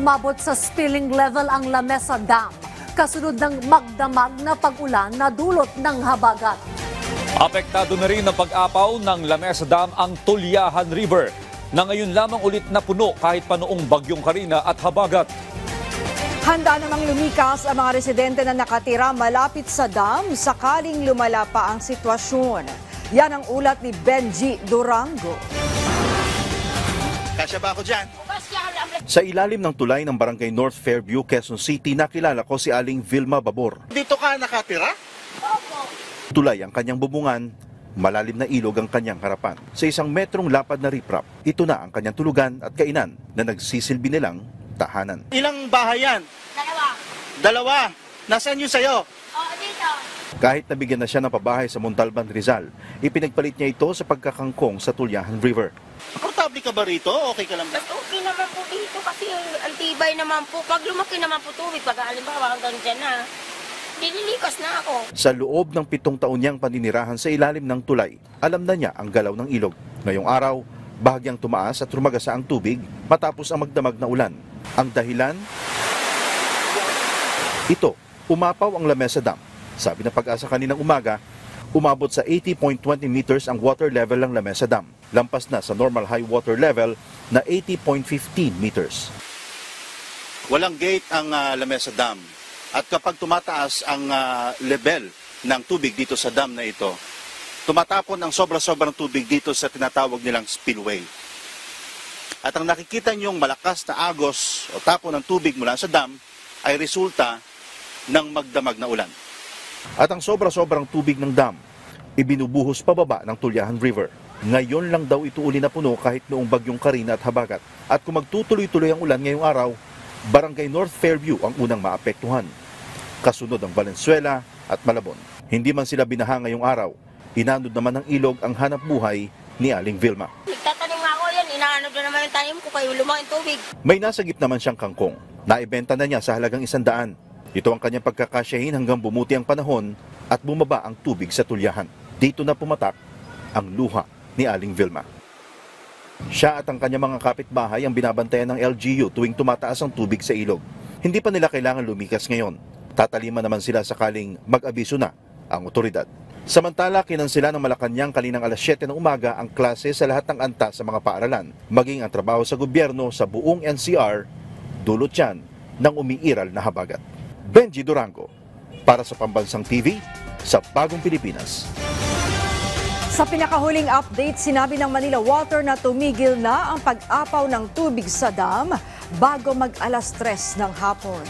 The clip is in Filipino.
Umabot sa spilling level ang Lamesa Dam, kasunod ng magdamag na pag-ulan na dulot ng habagat. Apektado na rin ng pag-apaw ng Lamesa Dam ang Tulyahan River na ngayon lamang ulit na puno kahit pa noong Bagyong Karina at habagat. Handa namang lumikas ang mga residente na nakatira malapit sa dam sakaling lumala pa ang sitwasyon. Yan ang ulat ni Benji Durango. Kasya ba ako dyan? Sa ilalim ng tulay ng Barangay North Fairview, Quezon City, nakilala ko si Aling Vilma Babor. Dito ka nakatira? Tulay ang kanyang bubungan, malalim na ilog ang kanyang harapan. Sa 1 metrong lapad na riprap, ito na ang kanyang tulugan at kainan na nagsisilbi nilang tahanan. Ilang bahay yan? Dalawa. Nasaan yung sayo? Dito. Kahit nabigyan na siya ng pabahay sa Montalban, Rizal, ipinagpalit niya ito sa pagkakangkong sa Tulyahan River. Komportable ka ba rito? Okay ka lang ba? Mas okay naman po dito kasi ang tibay naman po. Pag lumaki naman po tubig, pag halimbawa hanggang dyan na, dililikas na ako. Sa loob ng 7 taon niyang paninirahan sa ilalim ng tulay, alam na niya ang galaw ng ilog. Ngayong araw, bahagyang tumaas at rumagasa ang tubig matapos ang magdamag na ulan. Ang dahilan? Ito, umapaw ang Lamesa Dam. Sabi ng Pag-asa kaninang umaga, umabot sa 80.20 meters ang water level ng Lamesa Dam. Lampas na sa normal high water level na 80.15 meters. Walang gate ang Lamesa Dam. At kapag tumataas ang level ng tubig dito sa dam na ito, tumatapon ang sobra-sobrang tubig dito sa tinatawag nilang spillway. At ang nakikita niyong malakas na agos o tapon ng tubig mula sa dam ay resulta ng magdamag na ulan. At ang sobra-sobrang tubig ng dam, ibinubuhos pababa ng Tulyahan River. Ngayon lang daw ito uli na puno kahit noong Bagyong Karina at habagat. At kung magtutuloy-tuloy ang ulan ngayong araw, Barangay North Fairview ang unang maapektuhan. Kasunod ang Valenzuela at Malabon. Hindi man sila binaha ngayong araw, inanod naman ng ilog ang hanap buhay ni Aling Vilma. Nagtatanim nga ako yan, inaanod na naman yung tanim ko kayo lumaki tubig. May nasagip naman siyang kangkong. Naibenta na niya sa halagang 100. Ito ang kanyang pagkakasyahin hanggang bumuti ang panahon at bumaba ang tubig sa Tulyahan. Dito na pumatak ang luha ni Aling Vilma. Siya at ang kanyang mga kapitbahay ang binabantayan ng LGU tuwing tumataas ang tubig sa ilog. Hindi pa nila kailangan lumikas ngayon. Tataliman naman sila sakaling mag-abiso na ang otoridad. Samantala, kinansela ng Malacanang kaninang alas 7 ng umaga ang klase sa lahat ng antas sa mga paaralan. Maging ang trabaho sa gobyerno sa buong NCR, dulot yan ng umiiral na habagat. Benji Durango, para sa Pambansang TV, sa Bagong Pilipinas. Sa pinakahuling update, sinabi ng Manila Water na tumigil na ang pag-apaw ng tubig sa dam bago mag-alas 3 ng hapon.